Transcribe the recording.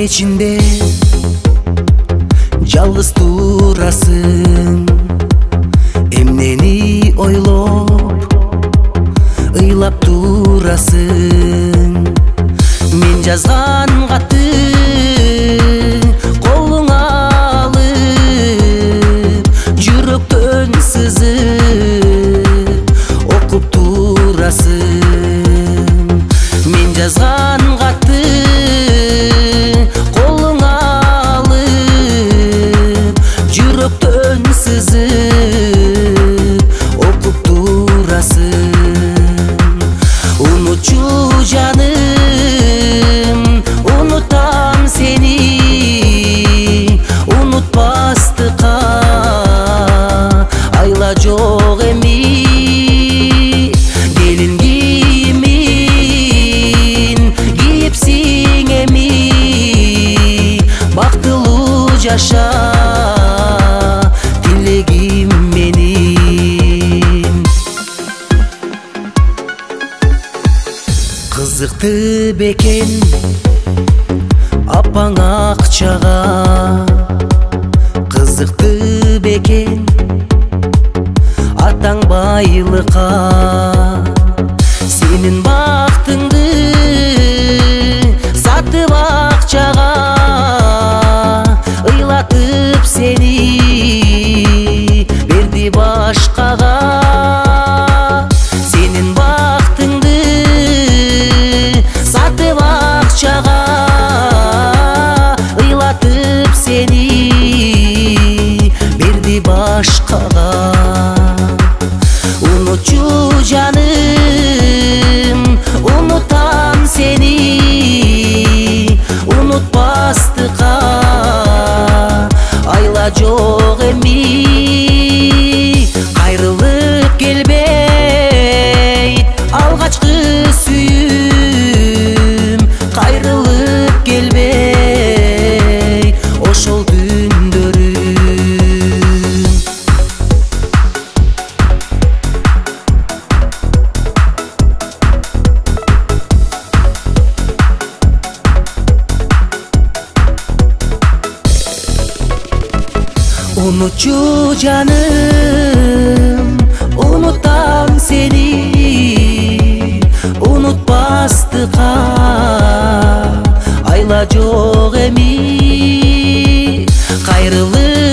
içinde жалгыз турасың, эмнени ойлоп ыйлап турасың. Мен жазган катты колуңа алып, жүрөктөн сызып окуп турасың. Мен жазган катты колуңа алып, жүрөктөн сызып окуп турасың. Унутчу жаным, унутам сени, унутпастыкка айла жок эми. Келин кийимин кийипсиң эми, бактылуу жаша тилегим менин. Кызыкты бекен апаң акчага, кызыкты бекен атаң байлыкка. Сенин бактыңды сатып акчага, ыйлатып сени берди башкага. Сенин бактыңды сатып акчага, ыйлатып сени берди башкага. Унутчу жаным, унутам сени, унутпастыкка айла жок эми. Кайрылып келбейт алгачкы сүйүм, кайрылып келбейт ошол түндөрүм. Унутчу жаным, унутам сени, унутпастыкка айла жок эми. Кайрылып